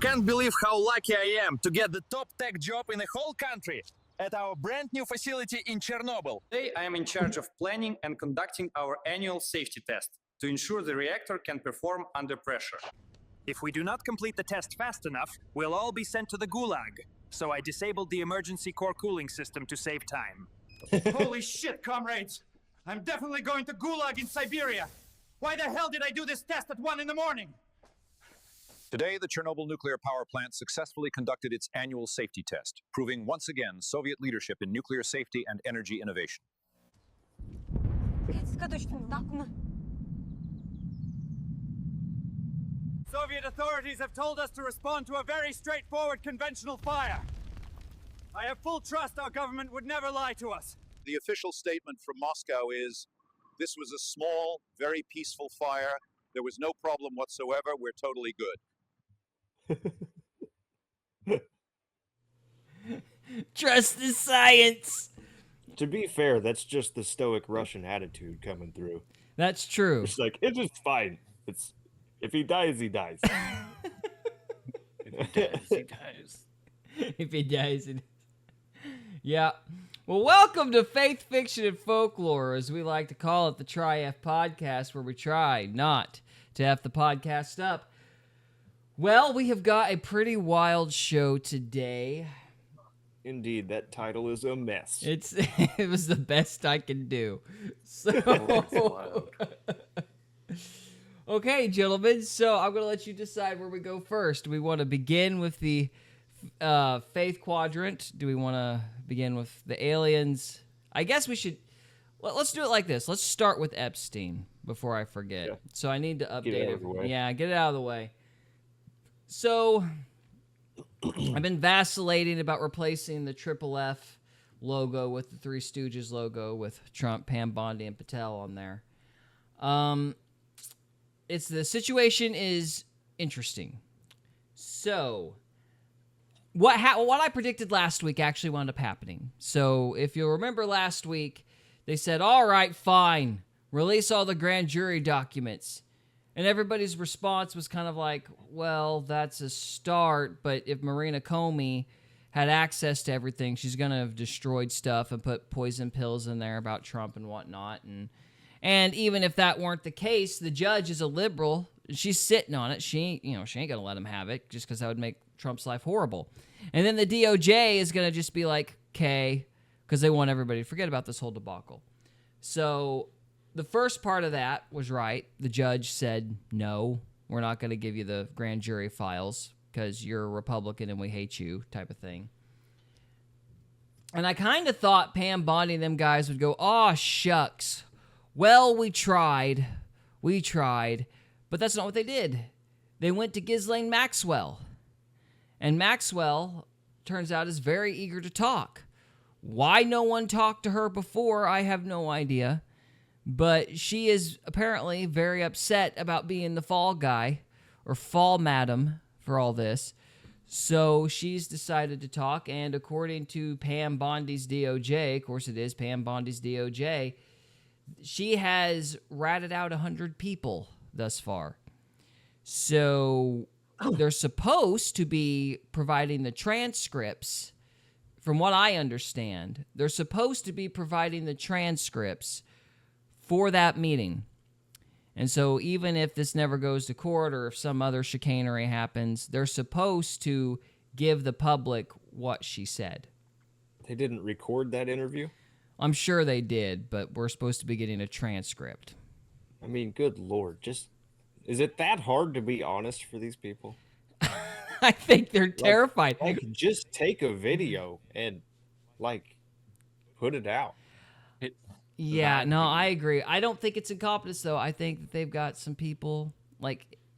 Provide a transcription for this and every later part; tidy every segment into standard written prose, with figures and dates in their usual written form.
can't believe how lucky I am to get the top tech job in the whole country at our brand new facility in Chernobyl. Today, I am in charge of planning and conducting our annual safety test to ensure the reactor can perform under pressure. If we do not complete the test fast enough, we'll all be sent to the gulag. So I disabled the emergency core cooling system to save time. Holy shit, comrades! I'm definitely going to gulag in Siberia! Why the hell did I do this test at 1 in the morning? Today, the Chernobyl nuclear power plant successfully conducted its annual safety test, proving once again Soviet leadership in nuclear safety and energy innovation. Soviet authorities have told us to respond to a very straightforward conventional fire. I have full trust our government would never lie to us. The official statement from Moscow is, this was a small, very peaceful fire. There was no problem whatsoever. We're totally good. Trust the science. To be fair, that's just the stoic Russian attitude coming through. That's true. It's like, it's just fine. It's if he dies, he dies. If he dies, if he dies. Yeah. Well, welcome to Faith, Fiction, and Folklore, as we like to call it, the Try F podcast, where we try not to F the podcast up. Well, we have got a pretty wild show today. Indeed, that title is a mess. It was the best I can do. So, okay, gentlemen. So I'm gonna let you decide where we go first. Do we want to begin with the faith quadrant? Do we want to begin with the aliens? I guess we should. Let's do it like this. Let's start with Epstein before I forget. Yeah. So I need to update it. Yeah, get it out of the way. So I've been vacillating about replacing the Triple F logo with the Three Stooges logo with Trump, Pam Bondi, and Patel on there. The situation is interesting. So what I predicted last week actually wound up happening. So if you'll remember last week, they said, all right, fine, release all the grand jury documents. And everybody's response was kind of like, well, that's a start, but if Marina Comey had access to everything, she's going to have destroyed stuff and put poison pills in there about Trump and whatnot. And even if that weren't the case, the judge is a liberal. She's sitting on it. She ain't going to let him have it just because that would make Trump's life horrible. And then the DOJ is going to just be like, okay, because they want everybody to forget about this whole debacle. So the first part of that was right. The judge said, no, we're not going to give you the grand jury files because you're a Republican and we hate you, type of thing. And I kind of thought Pam Bondi and them guys would go, aw, shucks. Well, we tried, but that's not what they did. They went to Ghislaine Maxwell. And Maxwell, turns out, is very eager to talk. Why no one talked to her before, I have no idea. But she is apparently very upset about being the fall guy, or fall madam, for all this. So she's decided to talk, and according to Pam Bondi's DOJ, of course it is Pam Bondi's DOJ, she has ratted out 100 people thus far. So they're supposed to be providing the transcripts. From what I understand, they're supposed to be providing the transcripts for that meeting. And so even if this never goes to court or if some other chicanery happens, they're supposed to give the public what she said. They didn't record that interview? I'm sure they did, but we're supposed to be getting a transcript. I mean, good Lord. Is it that hard to be honest for these people? I think they're terrified. Just take a video and, put it out. Yeah, no, I agree. I don't think it's incompetence, though. I think that they've got some people,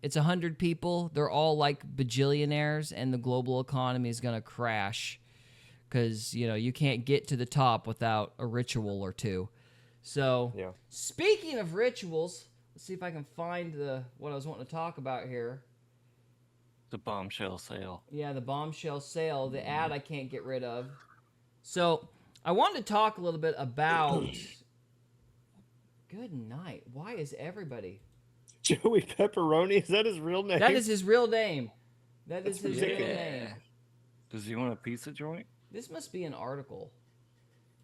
it's 100 people. They're all, bajillionaires, and the global economy is going to crash because, you can't get to the top without a ritual or two. So, yeah. Speaking of rituals, let's see if I can find what I was wanting to talk about here. The bombshell sale. Yeah, the bombshell sale, the ad I can't get rid of. So, I wanted to talk a little bit about... Good night. Why is everybody... Joey Pepperoni? Is that his real name? That is his real name. That is That's his real ridiculous. name. Does he want a pizza joint? This must be an article.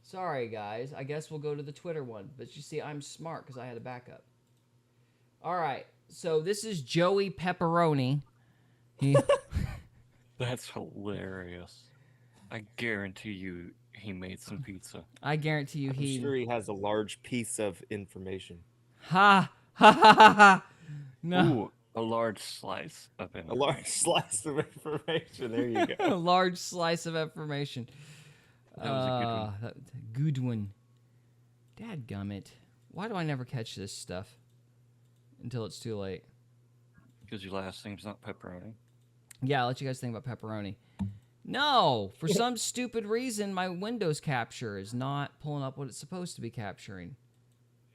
Sorry, guys. I guess we'll go to the Twitter one. But you see, I'm smart because I had a backup. All right. So this is Joey Pepperoni. That's hilarious. I guarantee you he made some pizza. I guarantee you I'm sure he has a large piece of information. Ha! Ha ha ha ha! No. Ooh, a large slice of it. A large slice of information. There you A go. large slice of information. That was a good one. Good one. Dadgummit. Why do I never catch this stuff until it's too late? Because your last name's not pepperoni. Yeah, I'll let you guys think about pepperoni. No, for some stupid reason, my Windows capture is not pulling up what it's supposed to be capturing.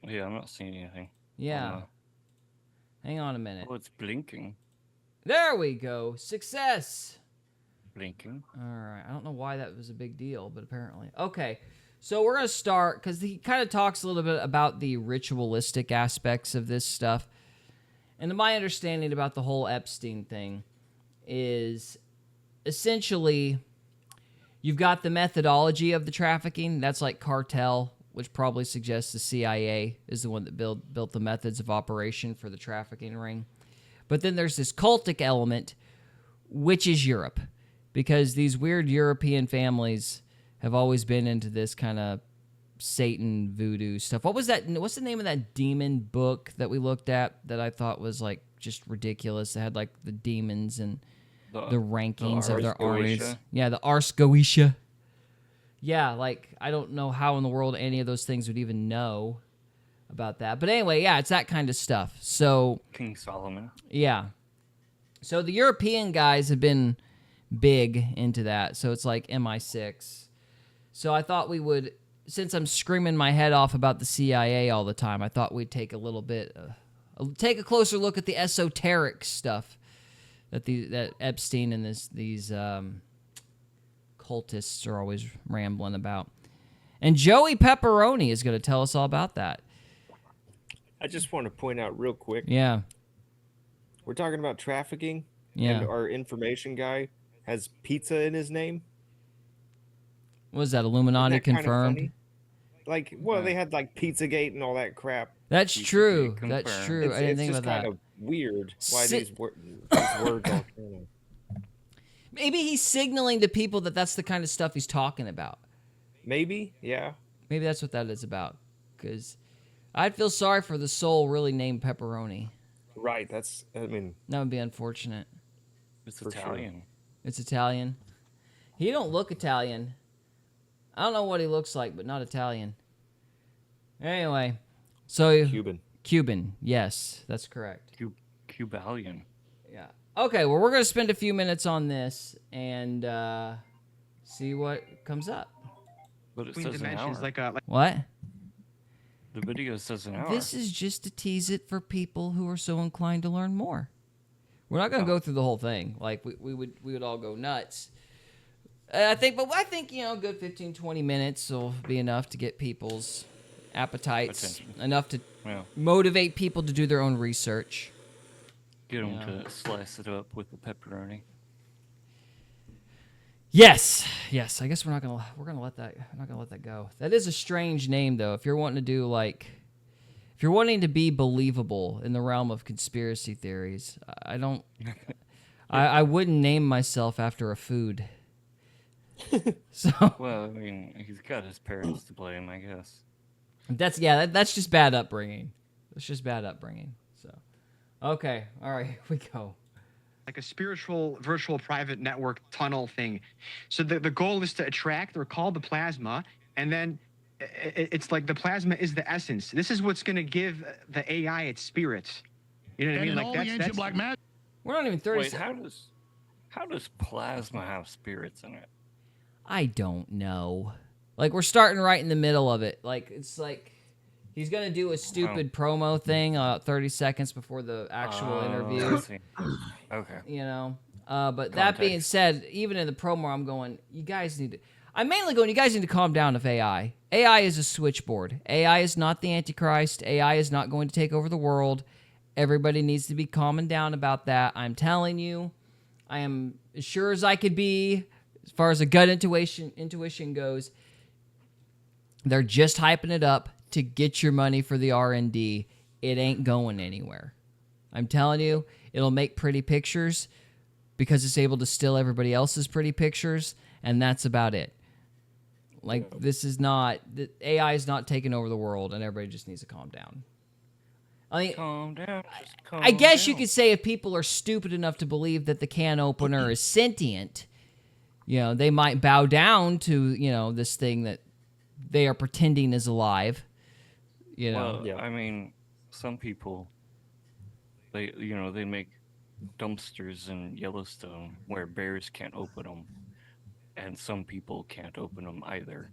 Yeah, I'm not seeing anything. Yeah. Hang on a minute. Oh, it's blinking. There we go. Success. Blinking. All right. I don't know why that was a big deal, but apparently. Okay. So we're going to start because he kind of talks a little bit about the ritualistic aspects of this stuff. And my understanding about the whole Epstein thing is essentially you've got the methodology of the trafficking. That's like cartel, which probably suggests the CIA is the one that built the methods of operation for the trafficking ring. But then there's this cultic element, which is Europe, because these weird European families have always been into this kind of Satan voodoo stuff. What was that? What's the name of that demon book that we looked at that I thought was like just ridiculous? It had like the demons and the rankings of their armies. Goetia? Yeah, the Ars Goetia. Yeah, like I don't know how in the world any of those things would even know about that. But anyway, yeah, it's that kind of stuff. So King Solomon. yeah. So the European guys have been big into that. So it's like MI6. So I thought we would, since I'm screaming my head off about the CIA all the time, I thought we'd take a little bit, take a closer look at the esoteric stuff that Epstein and these cultists are always rambling about. And Joey Pepperoni is going to tell us all about that. I just want to point out real quick. Yeah. We're talking about trafficking. Yeah. And our information guy has pizza in his name. What was that, Illuminati Isn't that kinda confirmed? funny? Like, well, they had like Pizzagate and all that crap. That's Pizzagate true. confirmed. That's true. I didn't think just about that. kind of weird why Si- these words all kind of. Maybe he's signaling to people that that's the kind of stuff he's talking about. Maybe, yeah. Maybe that's what that is about. Because I'd feel sorry for the soul really named Pepperoni. Right. That's. I mean, That would be unfortunate. It's For sure. Italian. It's Italian. He don't look Italian. I don't know what he looks like, but not Italian. Anyway, so Cuban. Yes, that's correct. Cubalian. Yeah. Okay, well, we're going to spend a few minutes on this and see what comes up. But it Between says an dimensions, hour. What? The video says an hour. This is just to tease it for people who are so inclined to learn more. We're not going to go through the whole thing. Like, we would all go nuts. I think, you know, a good 15, 20 minutes will be enough to get people's appetites, Attention. enough to Yeah. motivate people to do their own research. Get them Yeah. to slice it up with the pepperoni. Yes. I guess we're not gonna let that go. That is a strange name, though. If you're wanting to do if you're wanting to be believable in the realm of conspiracy theories, I don't. I wouldn't name myself after a food. So Well, I mean, he's got his parents to blame, I guess. that's just bad upbringing. It's just bad upbringing. So, okay, all right, here we go. like a spiritual virtual private network tunnel thing. So the goal is to attract or call the plasma, and then it's like the plasma is the essence. This is what's going to give the AI its spirit. You know what I mean? Like that's black magic. We're not even 30 Wait, how does plasma have spirits in it? I don't know. Like, we're starting right in the middle of it. Like, it's like he's going to do a stupid promo thing 30 seconds before the actual interview. I see. Okay. You know? But that being said, even in the promo, I'm going, you guys need to... I'm mainly going, you guys need to calm down with AI. AI is a switchboard. AI is not the Antichrist. AI is not going to take over the world. Everybody needs to be calming down about that. I'm telling you. I am as sure as I could be, as far as a gut intuition goes. They're just hyping it up to get your money for the R&D. It ain't going anywhere. I'm telling you, it'll make pretty pictures because it's able to steal everybody else's pretty pictures, and that's about it. Like, this is not, the AI is not taking over the world, and everybody just needs to calm down. I mean, Calm down. Just calm I guess you down. could say if people are stupid enough to believe that the can opener is sentient, they might bow down to, this thing that they are pretending is alive. Well, I mean, some people, they make dumpsters in Yellowstone where bears can't open them, and some people can't open them either.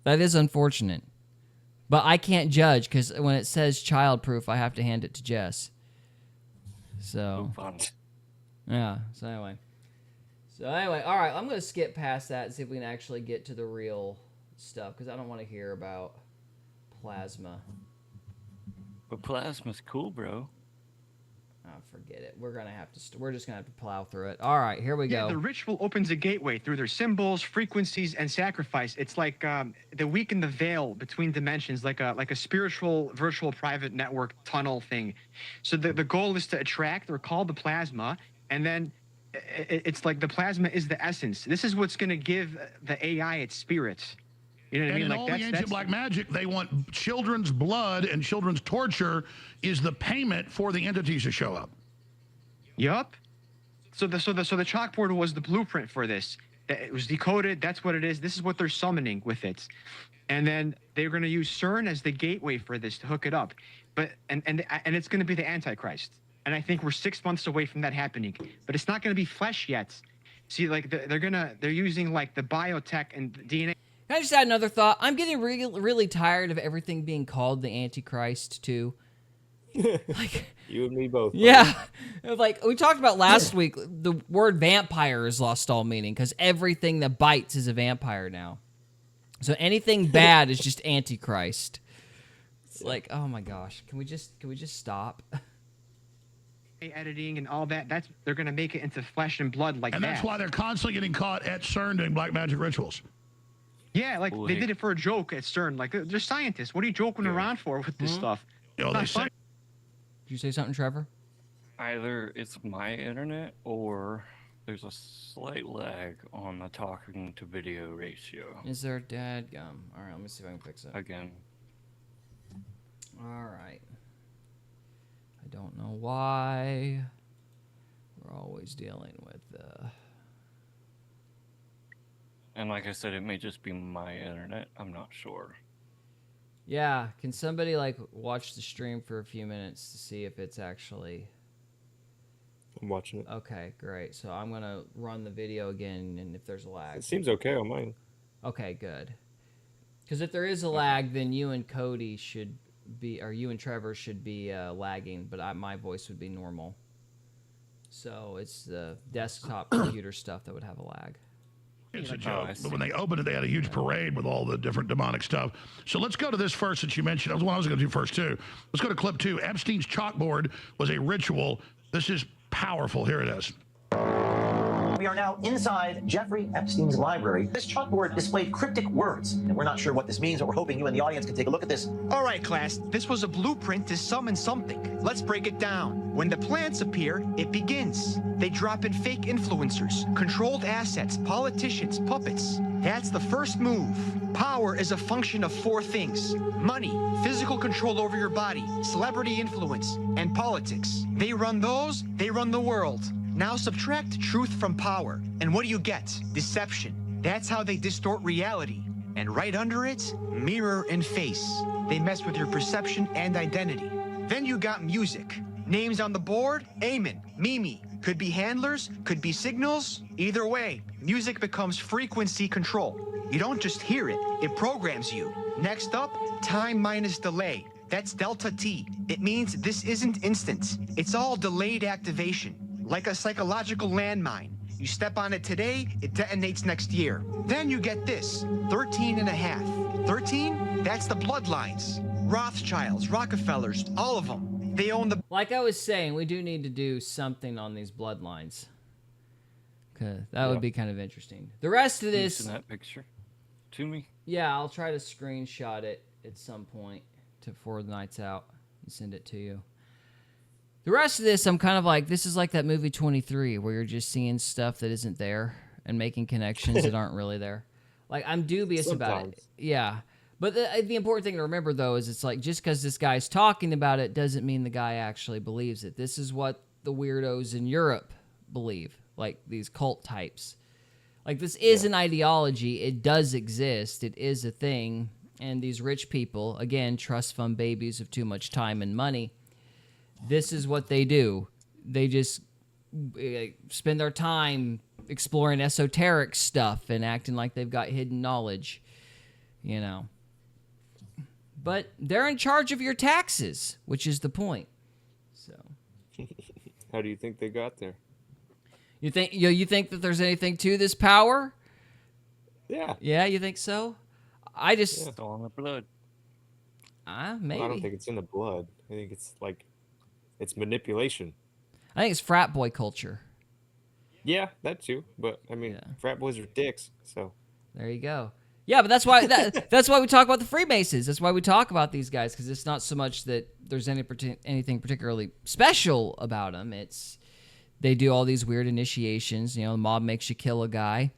That is unfortunate. But I can't judge because when it says childproof, I have to hand it to Jess. So, Move on. yeah. So anyway, all right. I'm gonna skip past that and see if we can actually get to the real stuff because I don't want to hear about plasma. But plasma's cool, bro. Oh, forget it. We're just gonna have to plow through it. All right, here we go. The ritual opens a gateway through their symbols, frequencies, and sacrifice. It's like the weaken the veil between dimensions, like a spiritual virtual private network tunnel thing. So the goal is to attract or call the plasma, and then it's like the plasma is the essence. This is what's going to give the AI its spirit. You know what I mean? In Like all the ancient black magic, they want children's blood and children's torture is the payment for the entities to show up. Yup. So the chalkboard was the blueprint for this. It was decoded. That's what it is. This is what they're summoning with it, and then they're going to use CERN as the gateway for this to hook it up. But and it's going to be the Antichrist. And I think we're 6 months away from that happening. But it's not going to be flesh yet. See, like they're using like the biotech and DNA. Can I just add another thought? I'm getting really tired of everything being called the Antichrist too. Like, You and me both. yeah, like we talked about last week, the word vampire has lost all meaning because everything that bites is a vampire now. So anything bad is just Antichrist. It's like, oh my gosh, can we just stop? Editing and all that. They're going to make it into flesh and blood like that. And that's why they're constantly getting caught at CERN doing black magic rituals. Yeah, like they did it for a joke at CERN. Like they're scientists. What are you joking around for with this stuff? They say. Did you say something, Trevor? Either it's my internet or there's a slight lag on the talking to video ratio. Is there dadgum? All right, let me see if I can fix it. Again. All right. I don't know why we're always dealing with And like I said, it may just be my internet. I'm not sure. Yeah, can somebody like watch the stream for a few minutes to see if it's actually... I'm watching it. Okay, great. So I'm going to run the video again, and if there's a lag... It seems okay on mine. Okay, good. Because if there is a lag, then you and Cody should be... Or you and Trevor should be lagging, but my voice would be normal. So it's the desktop computer stuff that would have a lag. It's a joke. But when they opened it, they had a huge parade with all the different demonic stuff. So let's go to this first that you mentioned. That was what I was going to do first, too. Let's go to clip 2. Epstein's chalkboard was a ritual. This is powerful. Here it is. We are now inside Jeffrey Epstein's library. This chalkboard displayed cryptic words, and we're not sure what this means, but we're hoping you and the audience can take a look at this. All right, class, this was a blueprint to summon something. Let's break it down. When the plants appear, it begins. They drop in fake influencers, controlled assets, politicians, puppets. That's the first move. Power is a function of 4 things: money, physical control over your body, celebrity influence, and politics. They run those, they run the world. Now subtract truth from power, and what do you get? Deception. That's how they distort reality. And right under it, mirror and face. They mess with your perception and identity. Then you got music. Names on the board, Amen, Mimi. Could be handlers, could be signals. Either way, music becomes frequency control. You don't just hear it, it programs you. Next up, time minus delay. That's delta T. It means this isn't instant. It's all delayed activation. Like a psychological landmine. You step on it today, it detonates next year. Then you get this, 13 and a half. 13? That's the bloodlines. Rothschilds, Rockefellers, all of them. They own the... Like I was saying, we do need to do something on these bloodlines. Cause that would be kind of interesting. The rest of this... Send that picture to me? Yeah, I'll try to screenshot it at some point before the night's out and send it to you. The rest of this, I'm kind of like, this is like that movie 23, where you're just seeing stuff that isn't there and making connections that aren't really there. Like, I'm dubious about it. Yeah. But the important thing to remember, though, is it's like, just because this guy's talking about it doesn't mean the guy actually believes it. This is what the weirdos in Europe believe, like these cult types. Like, this is an ideology. It does exist. It is a thing. And these rich people, again, trust fund babies of too much time and money, this is what they do. They just spend their time exploring esoteric stuff and acting like they've got hidden knowledge, you know. But they're in charge of your taxes, which is the point. So, how do you think they got there? You think that there's anything to this power? Yeah. Yeah, you think so? I just... It's all in the blood. Maybe. Well, I don't think it's in the blood. I think it's like... It's manipulation. I think it's frat boy culture. Yeah, that too. But, I mean, frat boys are dicks, so... There you go. Yeah, but that's why that's why we talk about the Freemasons. That's why we talk about these guys, because it's not so much that there's anything particularly special about them. It's... They do all these weird initiations. You know, the mob makes you kill a guy.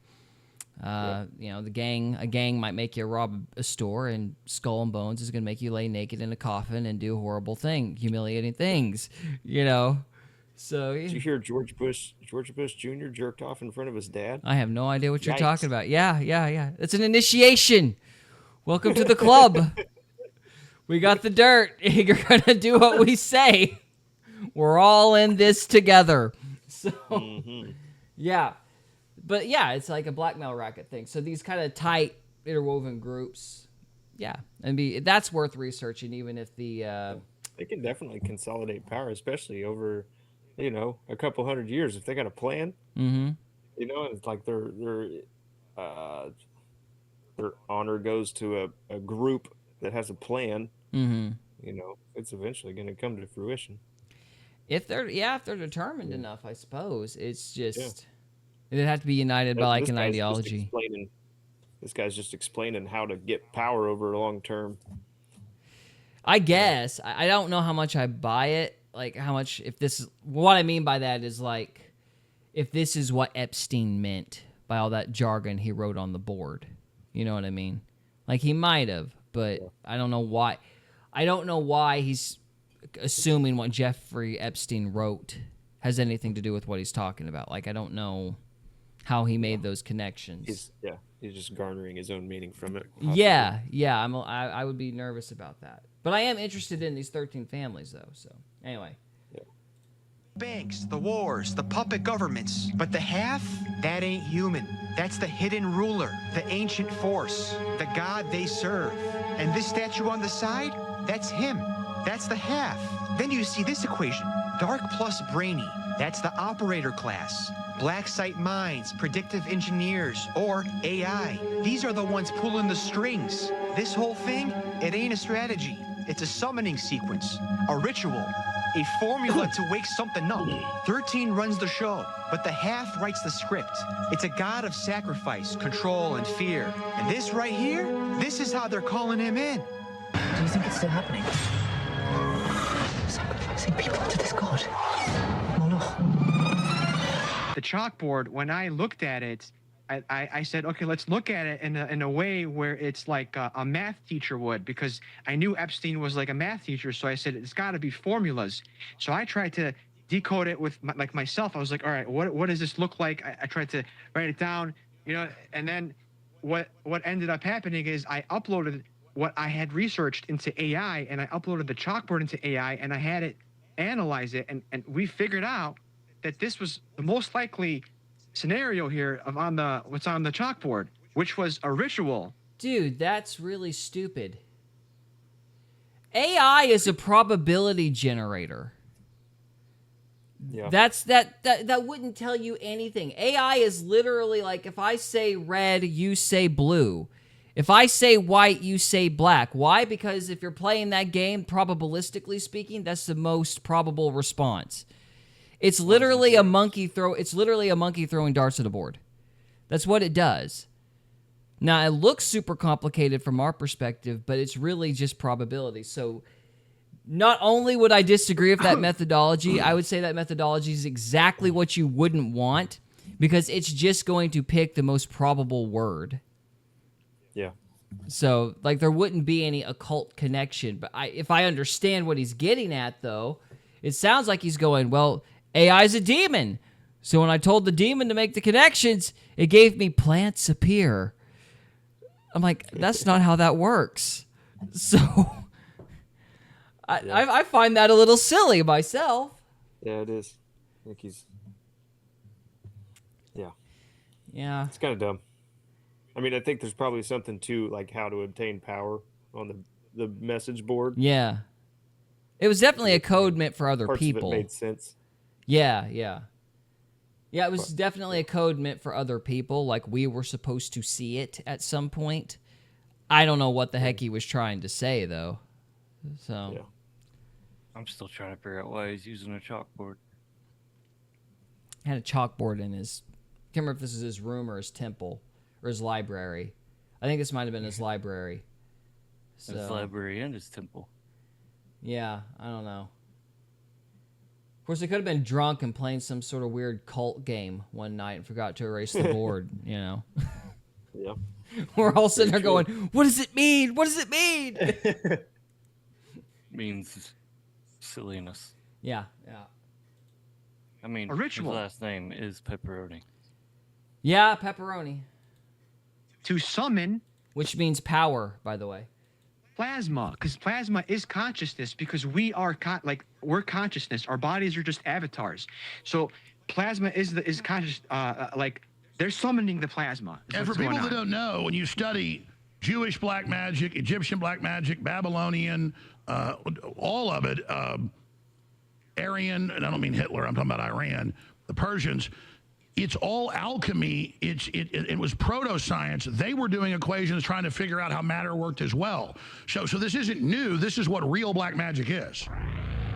You know, a gang might make you rob a store, and Skull and Bones is going to make you lay naked in a coffin and do horrible humiliating things, you know. So, Did you hear George Bush Jr. jerked off in front of his dad? I have no idea what you're talking about. Yeah. It's an initiation. Welcome to the club. We got the dirt. You're going to do what we say. We're all in this together. So, yeah. But yeah, it's like a blackmail racket thing. So these kind of tight, interwoven groups, that's worth researching, even if the... They can definitely consolidate power, especially over, you know, a couple hundred years. If they got a plan, you know, and it's like their honor goes to a group that has a plan, you know, it's eventually going to come to fruition. If they're determined enough, I suppose. It's just... It'd have to be united by like an ideology. This guy's just explaining how to get power over long term. I guess. I don't know how much I buy it. Like how much, if this is, what I mean by that is like, if this is what Epstein meant by all that jargon he wrote on the board. You know what I mean? Like he might have, but I don't know why. I don't know why he's assuming what Jeffrey Epstein wrote has anything to do with what he's talking about. Like, I don't know how he made those connections. He's just garnering his own meaning from it. Yeah. I would be nervous about that. But I am interested in these 13 families, though. So, anyway. Banks, the wars, the puppet governments. But the half, that ain't human. That's the hidden ruler, the ancient force, the god they serve. And this statue on the side, that's him. That's the half. Then you see this equation. Dark plus brainy. That's the operator class. Black site minds, predictive engineers, or AI. These are the ones pulling the strings. This whole thing, it ain't a strategy. It's a summoning sequence, a ritual, a formula to wake something up. 13 runs the show, but the half writes the script. It's a god of sacrifice, control, and fear. And this right here, this is how they're calling him in. Do you think it's still happening? Sacrificing people to this god. The chalkboard, when I looked at it, I said, okay, let's look at it in a way where it's like a math teacher would, because I knew Epstein was like a math teacher, so I said, it's got to be formulas. So I tried to decode it with myself. I was like, all right, what does this look like? I tried to write it down, you know, and then what ended up happening is I uploaded what I had researched into AI, and I uploaded the chalkboard into AI, and I had it analyze it, and we figured out that this was the most likely scenario here of what's on the chalkboard, which was a ritual. Dude, that's really stupid. AI is a probability generator. Yeah. That wouldn't tell you anything. AI is literally like, if I say red, you say blue. If I say white, you say black. Why? Because if you're playing that game, probabilistically speaking, that's the most probable response. It's literally a monkey throwing darts at a board. That's what it does. Now, it looks super complicated from our perspective, but it's really just probability. So not only would I disagree with that methodology, I would say that methodology is exactly what you wouldn't want because it's just going to pick the most probable word. Yeah. So, like, there wouldn't be any occult connection. But if I understand what he's getting at, though, it sounds like he's going, well, AI is a demon. So when I told the demon to make the connections, it gave me plants appear. I'm like, that's not how that works. So I find that a little silly myself. Yeah, it is. I think he's... Yeah. It's kind of dumb. I mean, I think there's probably something to, like, how to obtain power on the message board. Yeah. It was definitely a code meant for other people. Of it made sense. Yeah. Yeah, it was definitely a code meant for other people. Like, we were supposed to see it at some point. I don't know what the heck he was trying to say, though. So. Yeah. I'm still trying to figure out why he's using a chalkboard. He had a chalkboard in his... I can't remember if this is his room or his temple. Or his library. I think this might have been his library. So, his library and his temple. Yeah, I don't know. Of course, they could have been drunk and playing some sort of weird cult game one night and forgot to erase the board, you know. Yeah. We're all sitting there going, what does it mean? What does it mean? Means silliness. Yeah. I mean, A ritual. his last name is Pepperoni. Yeah, pepperoni. To summon... Which means power, by the way. Plasma, because plasma is consciousness, because we are we're consciousness. Our bodies are just avatars. So plasma is conscious. Like they're summoning the plasma. And for people that don't know, when you study Jewish black magic, Egyptian black magic, Babylonian, all of it, Aryan, and I don't mean Hitler. I'm talking about Iran, the Persians. It's all alchemy. It was proto-science. They were doing equations trying to figure out how matter worked as well. So this isn't new. This is what real black magic is.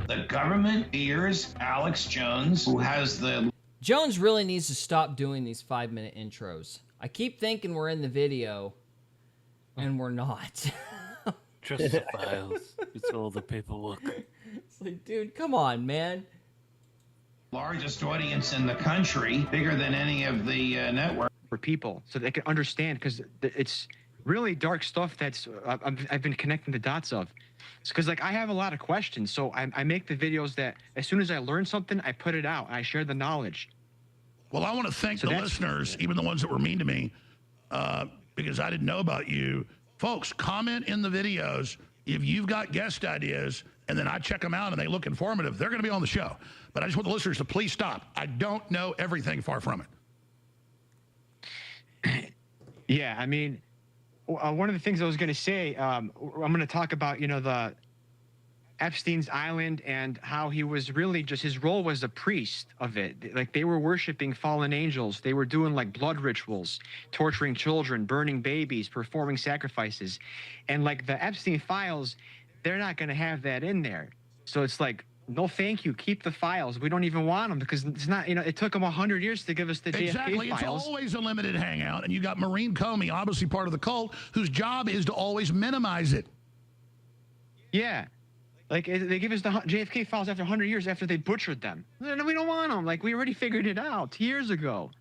The government fears Alex Jones, who has the... Jones really needs to stop doing these 5-minute intros. I keep thinking we're in the video, and we're not. Just the files. It's all the paperwork. It's like, dude, come on, man. Largest audience in the country, bigger than any of the network. For people, so they can understand, because it's really dark stuff that's I've been connecting the dots of. It's because, like, I have a lot of questions, so I make the videos that as soon as I learn something, I put it out, and I share the knowledge. Well, I want to thank the listeners, even the ones that were mean to me, because I didn't know about you. Folks, comment in the videos if you've got guest ideas, and then I check them out and they look informative. They're going to be on the show. But I just want the listeners to please stop. I don't know everything, far from it. Yeah, I mean, one of the things I was going to say, I'm going to talk about, the Epstein's Island and how he was really just, his role was a priest of it. Like, they were worshiping fallen angels. They were doing, like, blood rituals, torturing children, burning babies, performing sacrifices. And, like, the Epstein files, they're not going to have that in there. So it's like, no, thank you. Keep the files. We don't even want them because it's not, it took them 100 years to give us the exactly. JFK files. It's always a limited hangout. And you got Maureen Comey, obviously part of the cult, whose job is to always minimize it. Yeah. Like, they give us the JFK files after 100 years after they butchered them. No, we don't want them. Like, we already figured it out years ago.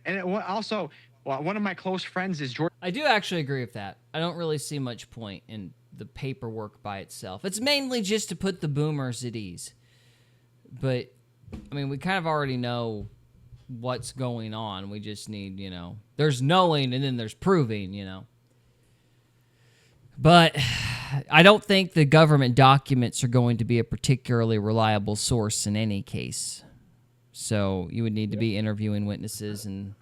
And also, one of my close friends is George. I do actually agree with that. I don't really see much point in the paperwork by itself. It's mainly just to put the boomers at ease. But, I mean, we kind of already know what's going on. We just need, there's knowing and then there's proving, But I don't think the government documents are going to be a particularly reliable source in any case. So you would need to be interviewing witnesses and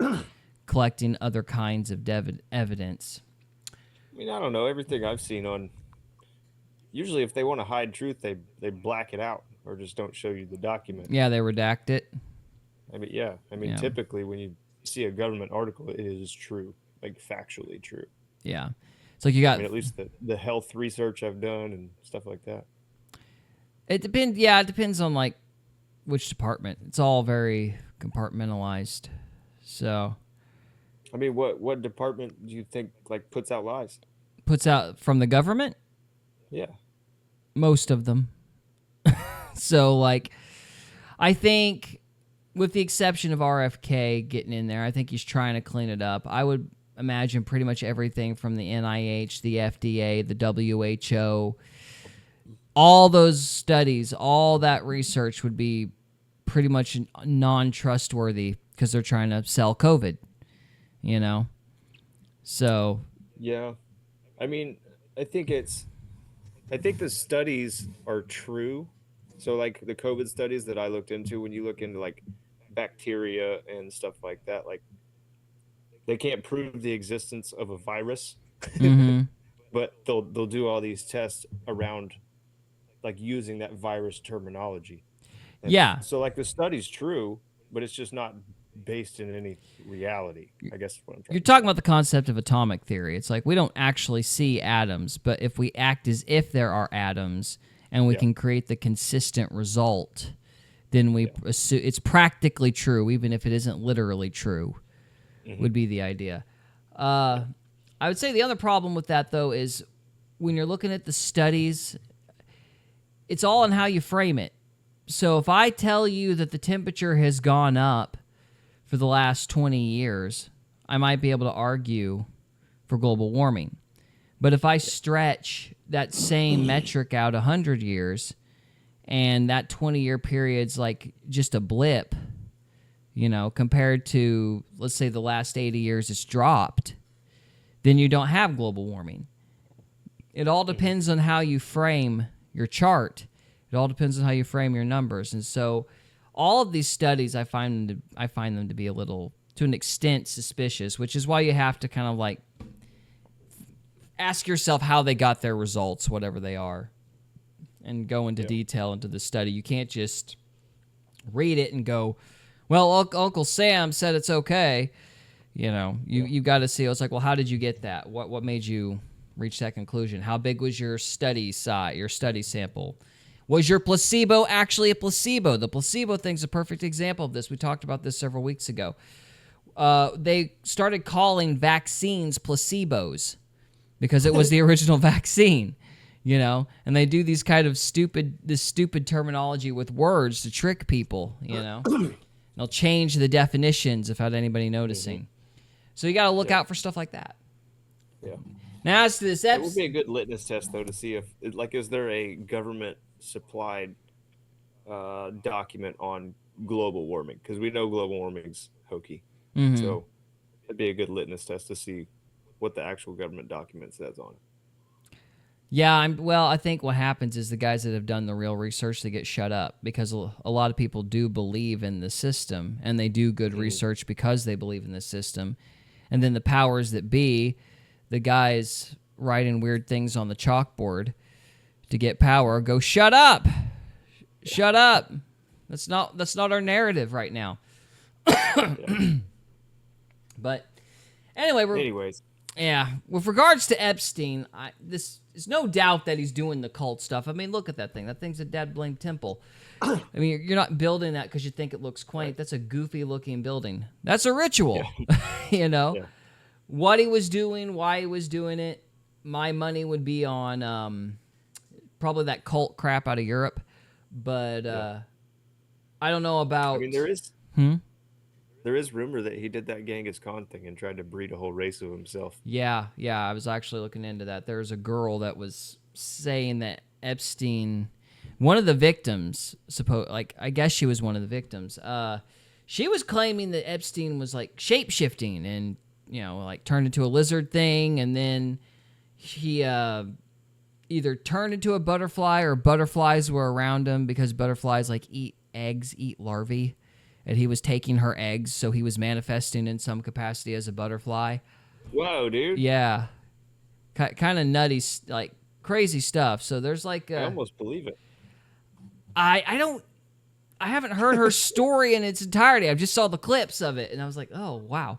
collecting other kinds of evidence. I mean, I don't know. Everything I've seen on... Usually, if they want to hide truth, they black it out or just don't show you the document. Yeah, they redact it. I mean, yeah. Typically, when you see a government article, it is true, like factually true. Yeah. It's like you got... I mean, at least the health research I've done and stuff like that. It depends. Yeah, it depends on like which department. It's all very compartmentalized. So, I mean, what department do you think like puts out lies? Puts out from the government? Yeah. Most of them. So, like, I think with the exception of RFK getting in there, I think he's trying to clean it up. I would imagine pretty much everything from the NIH, the FDA, the WHO, all those studies, all that research would be pretty much non-trustworthy because they're trying to sell COVID, you know? So... Yeah. I mean, I think the studies are true. So, like, the COVID studies that I looked into, when you look into, like, bacteria and stuff like that, like, they can't prove the existence of a virus, but they'll do all these tests around, like, using that virus terminology. And yeah. So, like, the study's true, but it's just not based in any reality, I guess is what I'm trying You're talking about the concept of atomic theory. It's like we don't actually see atoms, but if we act as if there are atoms and we can create the consistent result, then we assume it's practically true, even if it isn't literally true, would be the idea. I would say the other problem with that, though, is when you're looking at the studies, it's all in how you frame it. So if I tell you that the temperature has gone up for the last 20 years, I might be able to argue for global warming. But if I stretch that same metric out 100 years, and that 20-year period's like just a blip, you know, compared to, let's say, the last 80 years it's dropped, then you don't have global warming. It all depends on how you frame your chart. It all depends on how you frame your numbers. And so all of these studies, I find them to be a little, to an extent, suspicious, which is why you have to kind of like ask yourself how they got their results, whatever they are, and go into detail into the study. You can't just read it and go, well, Uncle Sam said it's okay. You know, you got to see. It's like, well, how did you get that? What made you reach that conclusion? How big was your study size, your study sample? Was your placebo actually a placebo? The placebo thing's a perfect example of this. We talked about this several weeks ago. They started calling vaccines placebos because it was the original vaccine, you know? And they do these kind of stupid terminology with words to trick people, you know? They'll change the definitions without anybody noticing. So you got to look out for stuff like that. Yeah. Now, as to this It would be a good litmus test, though, to see if, like, is there a government-supplied document on global warming? Because we know global warming's hokey. So it'd be a good litmus test to see what the actual government document says on it. Yeah, I think what happens is the guys that have done the real research, they get shut up because a lot of people do believe in the system, and they do good research because they believe in the system. And then the powers that be, the guys writing weird things on the chalkboard to get power, go, shut up! Shut up! That's not our narrative right now. But anyways. Yeah, with regards to Epstein, there's no doubt that he's doing the cult stuff. I mean, look at that thing. That thing's a dad-blame temple. I mean, you're not building that because you think it looks quaint. That's a goofy-looking building. That's a ritual, you know? Yeah. What he was doing, why he was doing it, my money would be on probably that cult crap out of Europe. But I don't know about... I mean, there is rumor that he did that Genghis Khan thing and tried to breed a whole race of himself. Yeah, I was actually looking into that. There's a girl that was saying that Epstein, one of the victims, I guess she was one of the victims. She was claiming that Epstein was like shape-shifting and, you know, like turned into a lizard thing, and then he either turned into a butterfly or butterflies were around him because butterflies like eat eggs, eat larvae. And he was taking her eggs, so he was manifesting in some capacity as a butterfly. Whoa, dude. Yeah. Kind of nutty, like, crazy stuff. So there's like... I almost believe it. I haven't heard her story in its entirety. I just saw the clips of it, and I was like, oh, wow.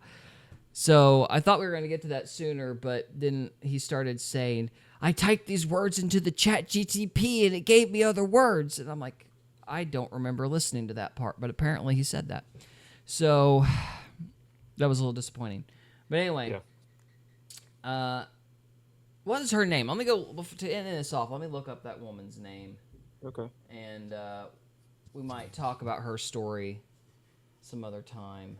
So I thought we were going to get to that sooner, but then he started saying, I typed these words into the chat GTP and it gave me other words. And I'm like, I don't remember listening to that part, but apparently he said that. So that was a little disappointing. But anyway, what is her name? Let me go, to end this off, let me look up that woman's name. Okay. And we might talk about her story some other time.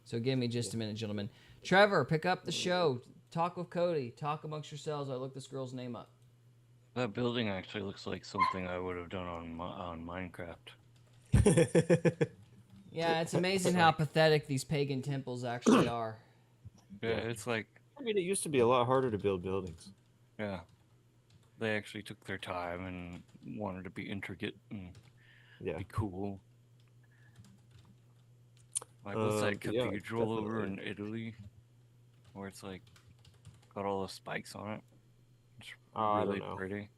So give me just a minute, gentlemen. Trevor, pick up the show. Talk with Cody. Talk amongst yourselves. I look this girl's name up. That building actually looks like something I would have done on Minecraft. Yeah, it's amazing how pathetic these pagan temples actually are. Yeah, it's like... I mean, it used to be a lot harder to build buildings. Yeah. They actually took their time and wanted to be intricate and be cool. Like, what's that cathedral over in Italy? Where it's like, got all the spikes on it. It's really pretty.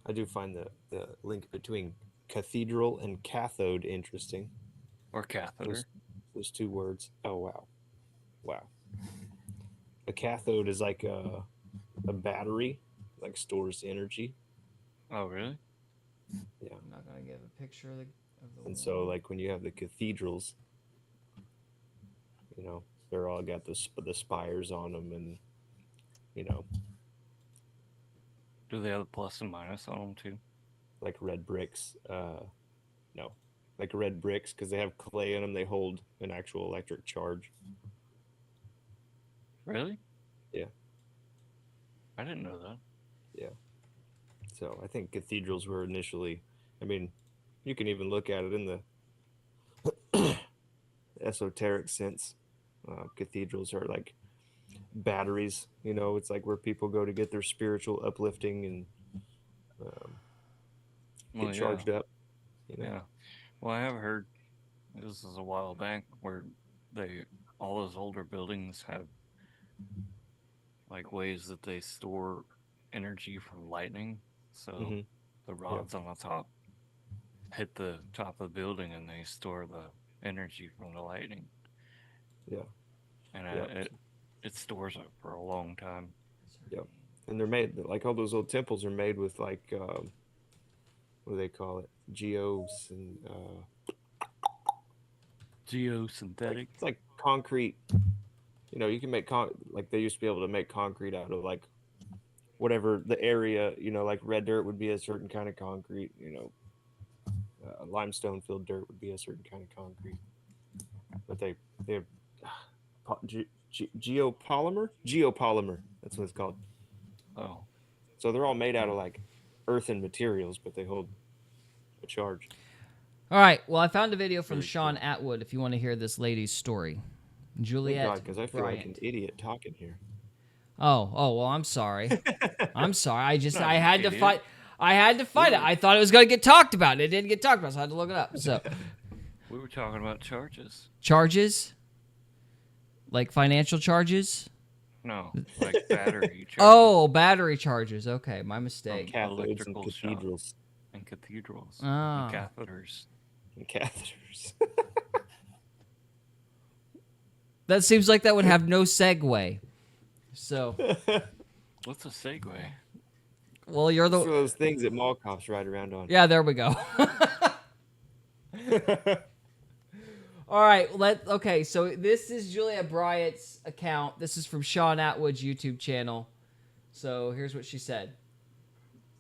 I do find the link between cathedral and cathode interesting. Or catheter. Those two words. Oh, wow. Wow. A cathode is like a battery, like stores energy. Oh, really? Yeah. I'm not going to give a picture of the and so, like, when you have the cathedrals, you know, they're all got the spires on them, and, you know. Do they have a plus and minus on them, too? Like red bricks. No. Like red bricks, because they have clay in them, they hold an actual electric charge. Really? Yeah. I didn't know that. Yeah. So I think cathedrals were initially, I mean, you can even look at it in the esoteric sense. Cathedrals are like batteries, you know, it's like where people go to get their spiritual uplifting and get charged up. You know? Yeah. Well, I have heard, this is a while back, where all those older buildings have like ways that they store energy from lightning. So the rods on the top hit the top of the building and they store the energy from the lightning. Yeah. And it stores it for a long time. Yep. And they're made, like all those old temples are made with like, what do they call it? Geos and... Geosynthetic? It's like concrete. You know, you can make, like they used to be able to make concrete out of like whatever the area, you know, like red dirt would be a certain kind of concrete, you know, limestone filled dirt would be a certain kind of concrete. But they have geopolymer? Geopolymer, that's what it's called. Oh. So they're all made out of like earthen materials, but they hold a charge. All right, well, I found a video from Sean Atwood if you want to hear this lady's story. Juliette because I feel like an idiot talking here. Oh, well, I'm sorry. I'm sorry. I had to fight. I had to fight it. I thought it was going to get talked about. And it didn't get talked about, so I had to look it up. So we were talking about charges. Charges? Like financial charges? No, like battery charges. Oh, battery charges. Okay, my mistake. Cathodes and cathedrals. And cathedrals. Oh. And catheters. And catheters. That seems like that would have no segue. So. What's a segue? Well, you're the... It's one of those things that mall cops ride around on. Yeah, there we go. All right, okay, so this is Juliette Bryant's account. This is from Sean Atwood's YouTube channel. So here's what she said.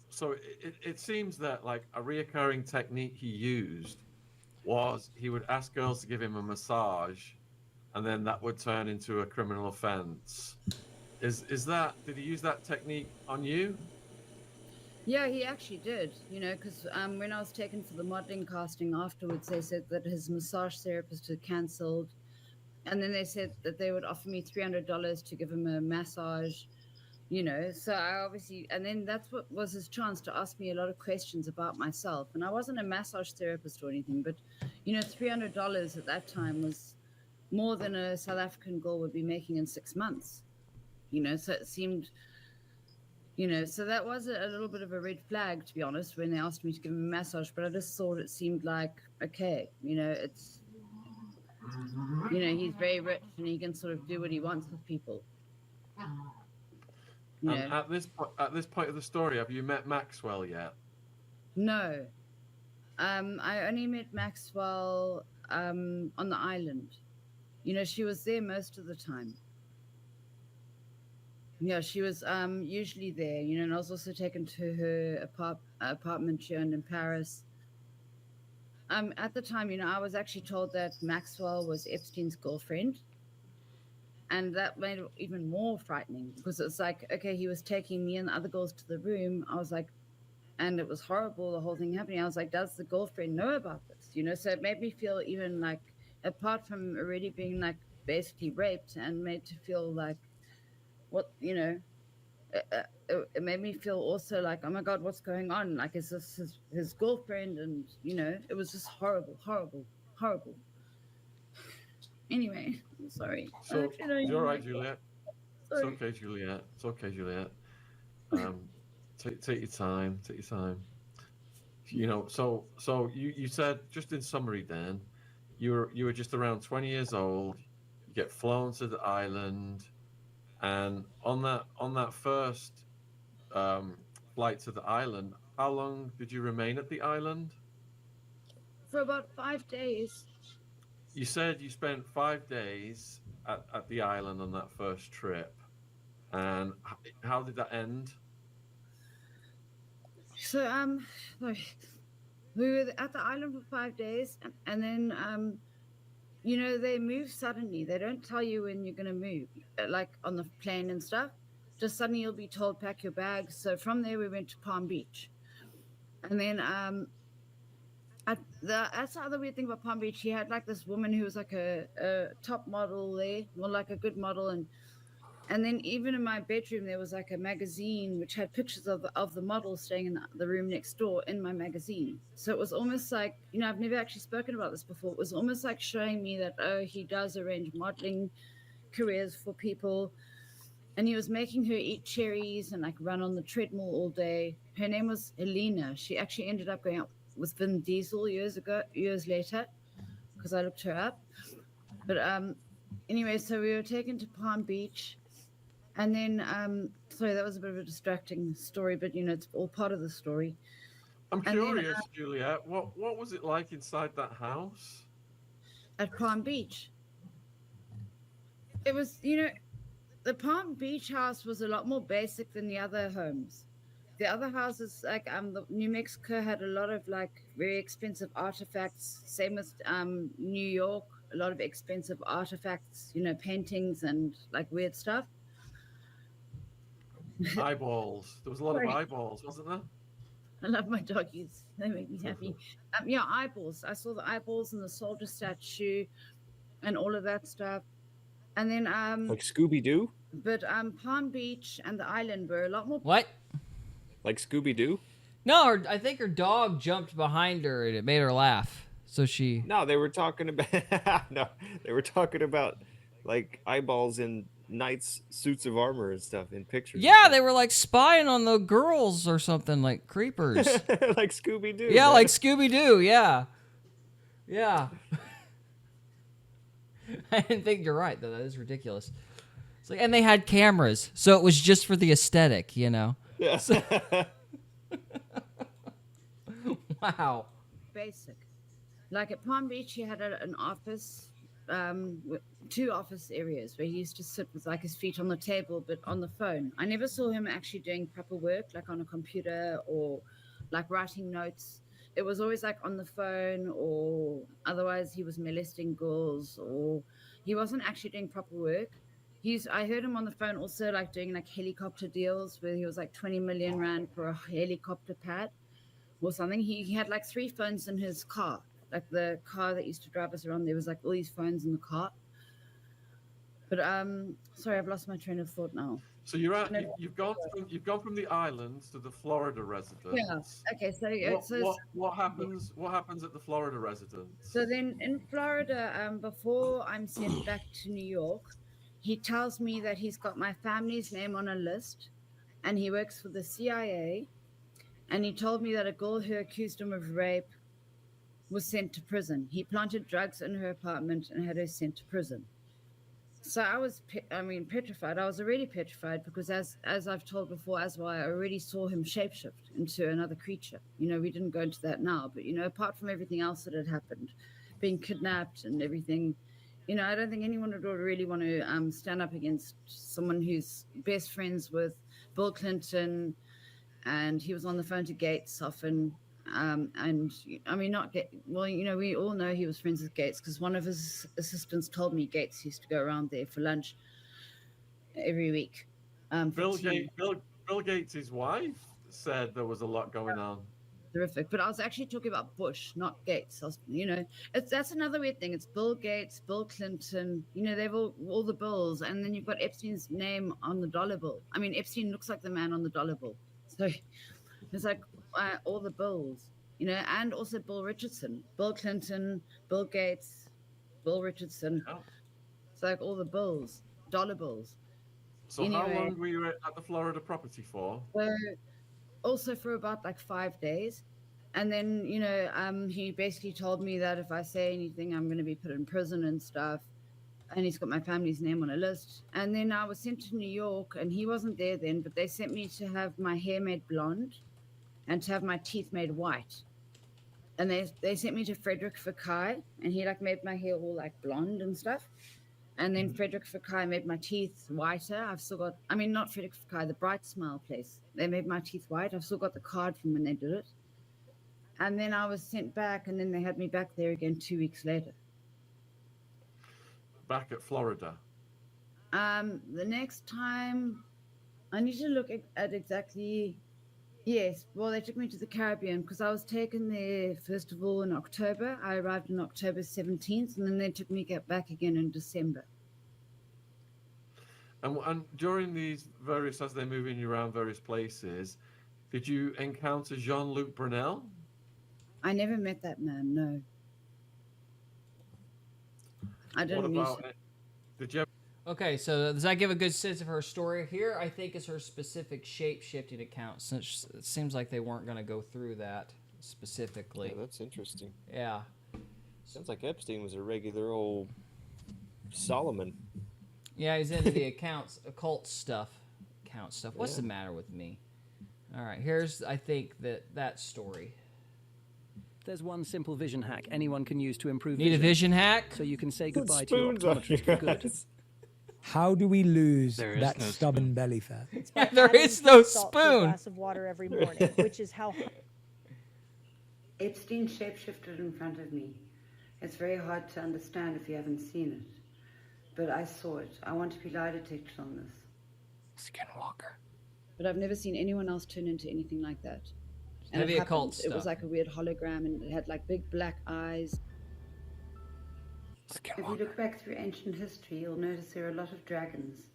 So it seems that like a reoccurring technique he used was he would ask girls to give him a massage, and then that would turn into a criminal offense. Is that, did he use that technique on you? Yeah, he actually did, you know, because when I was taken for the modeling casting afterwards, they said that his massage therapist had cancelled. And then they said that they would offer me $300 to give him a massage, you know. So I obviously, and then that's what was his chance to ask me a lot of questions about myself. And I wasn't a massage therapist or anything, but, you know, $300 at that time was more than a South African girl would be making in 6 months, you know. So it seemed... You know, so that was a little bit of a red flag, to be honest, when they asked me to give him a massage. But I just thought it seemed like, okay, you know, it's, you know, he's very rich and he can sort of do what he wants with people. You And know? at this point of the story, have you met Maxwell yet? No. I only met Maxwell on the island. You know, she was there most of the time. Yeah, she was usually there, you know, and I was also taken to her apartment she owned in Paris. At the time, you know, I was actually told that Maxwell was Epstein's girlfriend. And that made it even more frightening because it's like, okay, he was taking me and the other girls to the room. I was like, and it was horrible, the whole thing happening. I was like, does the girlfriend know about this? You know, so it made me feel even like, apart from already being like basically raped and made to feel like, what, you know, it made me feel also like, oh my God, what's going on? Like, is this his girlfriend? And, you know, it was just horrible, horrible, horrible. Anyway, I'm sorry. So, you're right, Juliette. It's okay, Juliette. It's okay, Juliette. Take your time. Take your time. You know, so you said, just in summary, then, you were just around 20 years old. You get flown to the island, and on that first flight to the island, how long did you remain at the island? For about 5 days. You said you spent 5 days at the island on that first trip, and how did that end? So we were at the island for 5 days, and then you know, they move suddenly. They don't tell you when you're gonna move, like on the plane and stuff. Just suddenly you'll be told pack your bags. So from there we went to Palm Beach, and then that's the other weird thing about Palm Beach. He had like this woman who was like a top model there, well, like a good model, and then even in my bedroom there was like a magazine which had pictures of the model staying in the room next door in my magazine. So it was almost like, you know, I've never actually spoken about this before. It was almost like showing me that, oh, he does arrange modeling careers for people, and he was making her eat cherries and like run on the treadmill all day. Her name was Helena. She actually ended up going out with Vin Diesel years later, because I looked her up. But anyway, so we were taken to Palm Beach, and then sorry, that was a bit of a distracting story, but you know, it's all part of the story. I'm curious, Juliette, what was it like inside that house at Palm Beach? It was, you know, the Palm Beach house was a lot more basic than the other homes. The other houses, like the New Mexico, had a lot of like very expensive artifacts. Same with New York, a lot of expensive artifacts, you know, paintings and like weird stuff. Eyeballs. There was a lot of eyeballs, wasn't there? I love my doggies. They make me happy. Yeah, eyeballs. I saw the eyeballs and the soldier statue and all of that stuff. And then like Scooby-Doo? But Palm Beach and the island were a lot more. What? Like Scooby-Doo? No, I think her dog jumped behind her and it made her laugh. So she. No, they were talking about like eyeballs in knights' suits of armor and stuff in pictures. Yeah, they were like spying on the girls or something, like creepers. Like Scooby-Doo. Yeah, man. like Scooby-Doo. Yeah. Yeah. I didn't think you're right though. That is ridiculous. It's like, and they had cameras, so it was just for the aesthetic, you know. Yeah. So... Wow. Basic. Like at Palm Beach, he had an office, with 2 office areas where he used to sit with like his feet on the table, but on the phone. I never saw him actually doing proper work, like on a computer or like writing notes. It was always like on the phone, or otherwise he was molesting girls, or he wasn't actually doing proper work. I heard him on the phone also like doing like helicopter deals where he was like 20 million rand for a helicopter pad or something. He had like 3 phones in his car, like the car that used to drive us around. There was like all these phones in the car. But sorry, I've lost my train of thought now. So you've gone from the island to the Florida residence. Yeah. Okay. What happens at the Florida residence? So then in Florida, before I'm sent back to New York, he tells me that he's got my family's name on a list, and he works for the CIA. And he told me that a girl who accused him of rape was sent to prison. He planted drugs in her apartment and had her sent to prison. So I was, petrified. I was already petrified because, as I've told before as well, I already saw him shapeshift into another creature. We didn't go into that now, but apart from everything else that had happened, being kidnapped and everything, I don't think anyone would really want to stand up against someone who's best friends with Bill Clinton, and he was on the phone to Gates often. We all know he was friends with Gates because one of his assistants told me Gates used to go around there for lunch every week. Bill Gates' wife said there was a lot going on. Terrific. But I was actually talking about Bush, not Gates. That's another weird thing. It's Bill Gates, Bill Clinton, they've all the bills. And then you've got Epstein's name on the dollar bill. Epstein looks like the man on the dollar bill. So it's like all the bills, and also Bill Richardson, Bill Clinton, Bill Gates, Bill Richardson. Oh. It's like all the bills, dollar bills. So anyway, how long were you at the Florida property for? Also for about 5 days. And then, he basically told me that if I say anything, I'm going to be put in prison and stuff. And he's got my family's name on a list. And then I was sent to New York, and he wasn't there then, but they sent me to have my hair made blonde and to have my teeth made white. And they sent me to Frederick Fekkai, and he made my hair all blonde and stuff. And then Frederick Fekkai made my teeth whiter. I've still got, not Frederick Fekkai, the Bright Smile place. They made my teeth white. I've still got the card from when they did it. And then I was sent back, and then they had me back there again 2 weeks later. Back at Florida? The next time, I need to look at exactly. Yes, well, they took me to the Caribbean because I was taken there, first of all, in October. I arrived on October 17th, and then they took me back again in December. And during these various, as they're moving you around various places, did you encounter Jean-Luc Brunel? I never met that man, no. I didn't meet him. Did you? Okay, so does that give a good sense of her story? Here, I think, is her specific shape-shifting account, since it seems like they weren't going to go through that specifically. Yeah, that's interesting. Yeah. Sounds like Epstein was a regular old Solomon. Yeah, he's into the occult stuff. What's the Yeah. matter with me? All right, here's, I think, that story. There's one simple vision hack anyone can use to improve Need a vision hack? So you can say goodbye to your Spoons on optometrist your for good. eyes. How do we lose There is that no stubborn belly fat? There is no salt to a spoon. glass of water every morning, which is how. Epstein shapeshifted in front of me. It's very hard to understand if you haven't seen it. But I saw it. I want to be lie detected on this. Skinwalker. But I've never seen anyone else turn into anything like that. And Heavy it occult happened. It was stuff. like a weird hologram, and it had big black eyes. If you look back through ancient history, you'll notice there are a lot of dragons.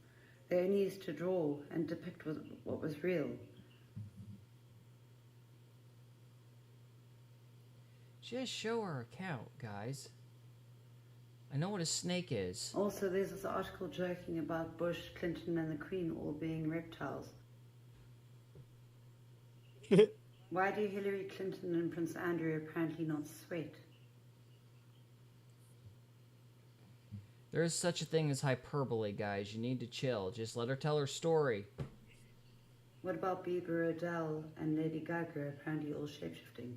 They only used to draw and depict what was real. Just show her account, guys. I know what a snake is. Also, there's this article joking about Bush, Clinton, and the Queen all being reptiles. Why do Hillary Clinton and Prince Andrew apparently not sweat? There is such a thing as hyperbole, guys. You need to chill. Just let her tell her story. What about Bieber, Adele, and Lady Gaga apparently all shapeshifting?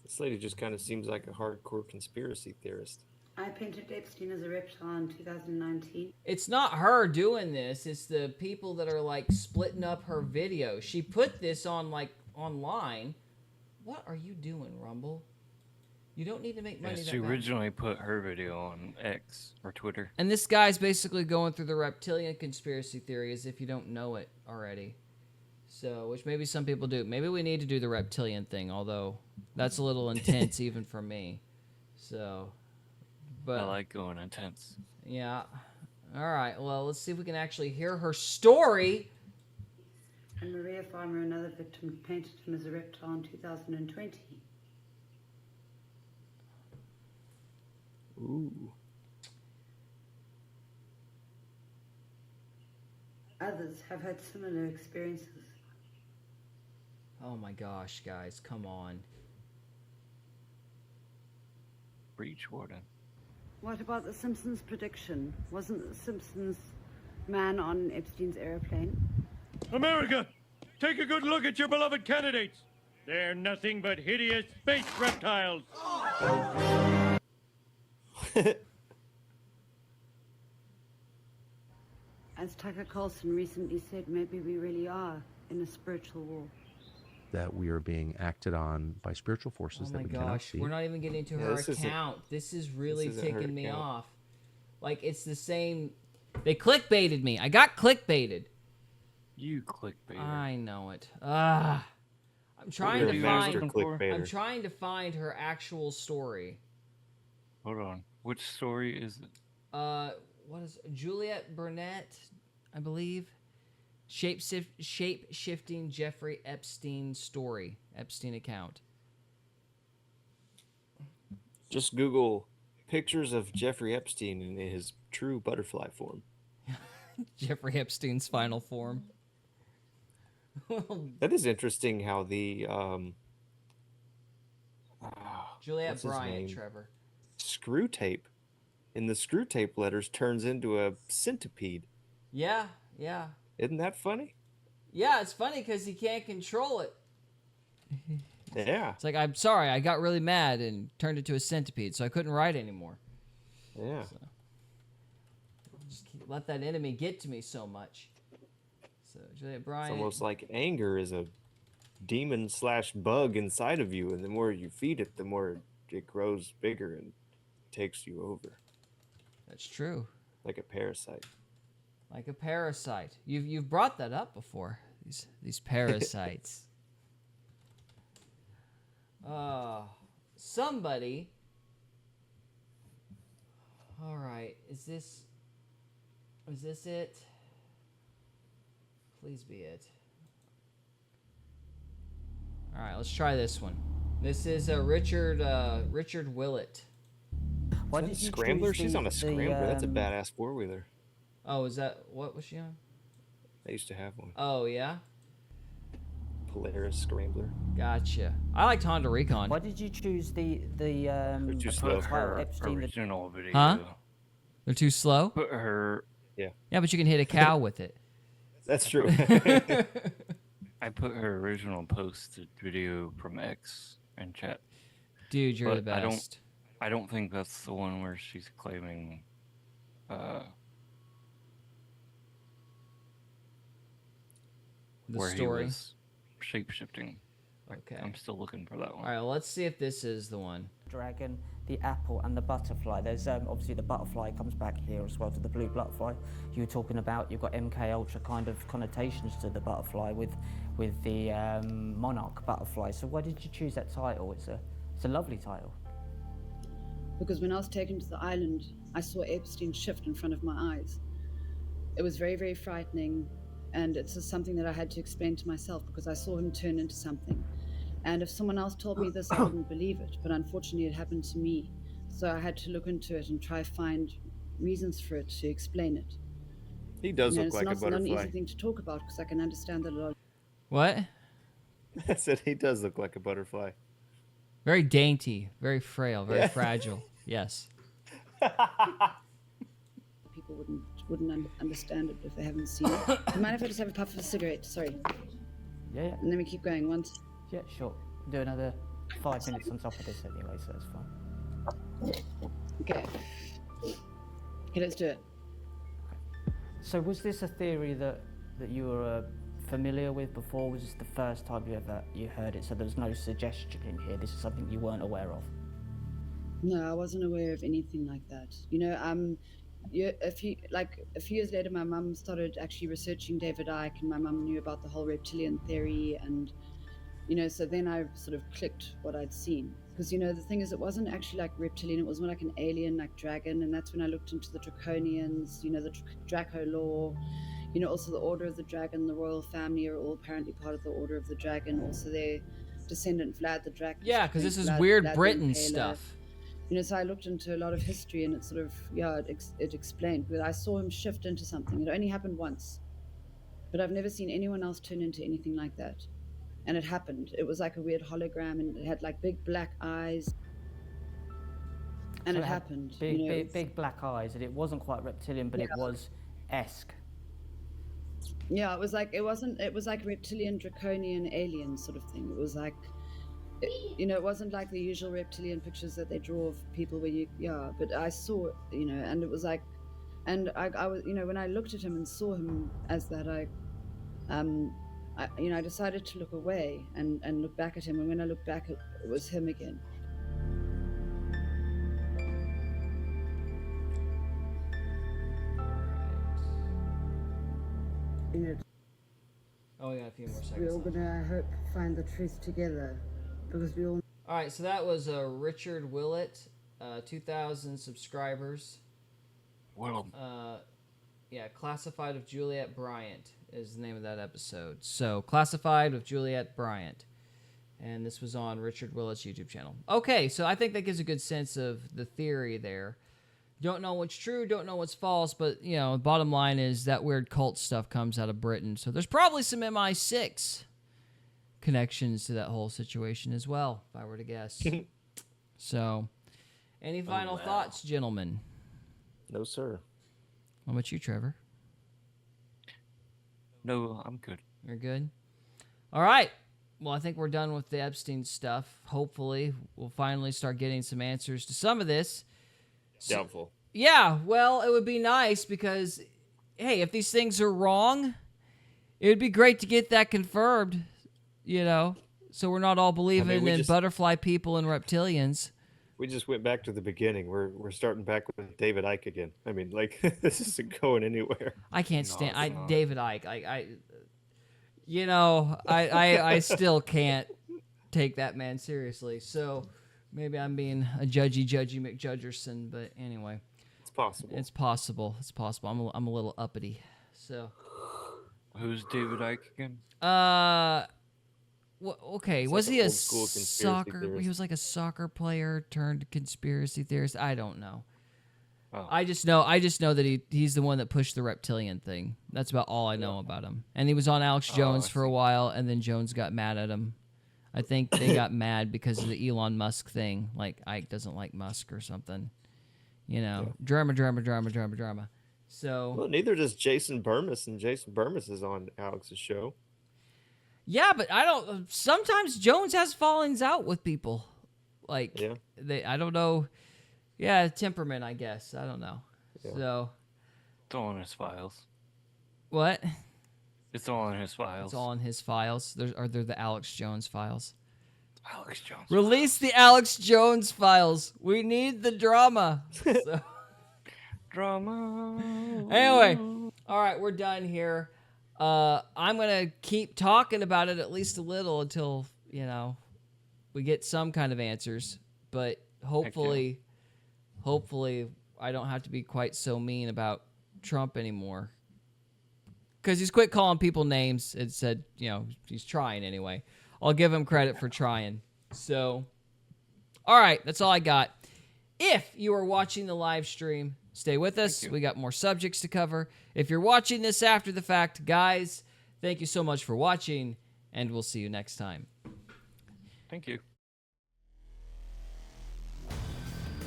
This lady just kind of seems like a hardcore conspiracy theorist. I painted Epstein as a reptile in 2019. It's not her doing this. It's the people that are splitting up her video. She put this on online. What are you doing, Rumble? You don't need to make money. Yes, that she bad. originally put her video on X or Twitter. And this guy's basically going through the reptilian conspiracy theory as if you don't know it already. So, which maybe some people do. Maybe we need to do the reptilian thing, although that's a little intense even for me. So, but I like going intense. Yeah. All right. Well, let's see if we can actually hear her story. And Maria Farmer, another victim, painted him as a reptile in 2020. Ooh. Others have had similar experiences. Oh my gosh, guys, come on. Breach warden. What about the Simpsons prediction? Wasn't the Simpsons man on Epstein's airplane? America, take a good look at your beloved candidates. They're nothing but hideous space reptiles. As Tucker Carlson recently said, maybe we really are in a spiritual war. That we are being acted on by spiritual forces Oh that my we cannot gosh, see. we're not even getting to her account. This is really ticking me off. Like, it's the same. They clickbaited me. I got clickbaited. You clickbaited. I know it. I'm trying to find. I'm trying to find her actual story. Hold on. Which story is it? What is Juliette Bryant, I believe. Shape-shifting Jeffrey Epstein story. Epstein account. Just Google pictures of Jeffrey Epstein in his true butterfly form. Jeffrey Epstein's final form. That is interesting how the Juliette Bryant, Trevor. Screw tape in the screw tape letters turns into a centipede. Yeah. Isn't that funny? Yeah, it's funny because he can't control it. Yeah. It's like, I'm sorry, I got really mad and turned it to a centipede, so I couldn't write anymore. Yeah. So, just let that enemy get to me so much. So, Juliette Bryant. It's almost like anger is a demon/bug inside of you, and the more you feed it, the more it grows bigger and takes you over. That's true. Like a parasite. Like a parasite. You've brought that up before. These parasites. Somebody. All right. Is this it? Please be it. All right. Let's try this one. This is Richard Willett. What did you Scrambler? She's on a Scrambler. That's a badass four-wheeler. Oh, is that what was she on? I used to have one. Oh yeah. Polaris Scrambler. Gotcha. I liked Honda Recon. Why did you choose the too slow. Her original video. Huh? They're too slow? Put her. Yeah. Yeah, but you can hit a cow with it. That's true. I put her original posted video from X in chat. Dude, you're the best. I don't think that's the one where she's claiming the where story. He was shape-shifting. Okay. I'm still looking for that one. All right, well, let's see if this is the one. Dragon, the apple, and the butterfly. There's obviously the butterfly comes back here as well to the blue butterfly. You were talking about you've got MK Ultra kind of connotations to the butterfly with the monarch butterfly. So why did you choose that title? It's a lovely title. Because when I was taken to the island, I saw Epstein shift in front of my eyes. It was very, very frightening, and it's just something that I had to explain to myself because I saw him turn into something. And if someone else told me this, I wouldn't believe it. But unfortunately, it happened to me. So I had to look into it and try to find reasons for it to explain it. He does look like a It's not an butterfly. easy thing to talk about because I can understand that a lot. What? I said he does look like a butterfly. Very dainty, very frail, very fragile. Yes. People wouldn't understand it if they haven't seen it. Do you mind if I just have a puff of a cigarette? Sorry. Yeah. And then we keep going once. Yeah, sure. Do another 5 minutes on top of this anyway, so that's fine. Okay. Okay, let's do it. So was this a theory that you were familiar with before? Was this the first time you heard it? So there's no suggestion in here. This is something you weren't aware of. No, I wasn't aware of anything like that. A few years later, my mum started actually researching David Icke, and my mum knew about the whole reptilian theory, and so then I sort of clicked what I'd seen. Because the thing is, it wasn't actually like reptilian; it was more like an alien, like dragon, and that's when I looked into the Draconians, the Draco law. Also the Order of the Dragon, the royal family are all apparently part of the Order of the Dragon. Also their descendant Vlad the Dragon. Yeah, because this is weird Britain stuff. So I looked into a lot of history, and it sort of, it explained. But I saw him shift into something. It only happened once. But I've never seen anyone else turn into anything like that. and it happened. It was like a weird hologram, and it had like big black eyes, and So it had happened. Big, you know, big, big black eyes, and it wasn't quite reptilian, but it was esque. Yeah, it was like it was like reptilian, draconian, alien sort of thing. It was like, it wasn't like the usual reptilian pictures that they draw of people where but I saw it, and it was like, and I was, when I looked at him and saw him as that, I decided to look away and look back at him, and when I looked back, it was him again. Oh, we got a few more seconds. We're all gonna, I hope, find the truth together, because we all. All right, so that was Richard Willett, 2,000 subscribers. Well, yeah, Classified with Juliette Bryant is the name of that episode. So, Classified with Juliette Bryant. And this was on Richard Willett's YouTube channel. Okay, so I think that gives a good sense of the theory there. Don't know what's true, don't know what's false, but, the bottom line is that weird cult stuff comes out of Britain. So there's probably some MI6 connections to that whole situation as well, if I were to guess. So, any final thoughts, gentlemen? No, sir. What about you, Trevor? No, I'm good. You're good? All right. Well, I think we're done with the Epstein stuff. Hopefully, we'll finally start getting some answers to some of this. Doubtful. Yeah, well, it would be nice because, hey, if these things are wrong, it would be great to get that confirmed, so we're not all believing in butterfly people and reptilians. We just went back to the beginning. We're starting back with David Icke again. I mean, this isn't going anywhere. I can't stand David Icke. I still can't take that man seriously. So maybe I'm being a judgy McJudgerson, but anyway, it's possible. It's possible. It's possible. I'm a little uppity. So who's David Icke again? Okay, was he a soccer? Theorist. He was like a soccer player turned conspiracy theorist. I don't know. Oh. I just know that he's the one that pushed the reptilian thing. That's about all I know about him. And he was on Alex Jones for a while, and then Jones got mad at him. I think they got mad because of the Elon Musk thing. Like, Ike doesn't like Musk or something. Drama. So. Well, neither does Jason Burmis, and Jason Burmis is on Alex's show. Yeah, but sometimes Jones has fallings out with people. I don't know. Yeah, temperament, I guess. I don't know. Yeah. So. It's all in his files. What? It's all in his files. It's all in his files. Are there the Alex Jones files? Alex Jones. Release the Alex Jones files. We need the drama. So. Drama. Anyway, all right, we're done here. I'm gonna keep talking about it at least a little until we get some kind of answers. But hopefully I don't have to be quite so mean about Trump anymore. Because he's quit calling people names and said, he's trying anyway. I'll give him credit for trying. So, all right, that's all I got. If you are watching the live stream, stay with us. We got more subjects to cover. If you're watching this after the fact, guys, thank you so much for watching, and we'll see you next time. Thank you.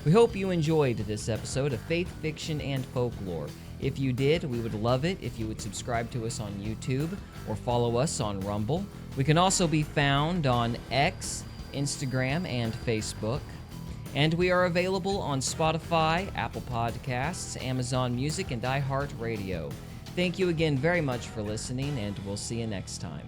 We hope you enjoyed this episode of Faith, Fiction, and Folklore. If you did, we would love it if you would subscribe to us on YouTube or follow us on Rumble. We can also be found on X, Instagram, and Facebook. And we are available on Spotify, Apple Podcasts, Amazon Music, and iHeartRadio. Thank you again very much for listening, and we'll see you next time.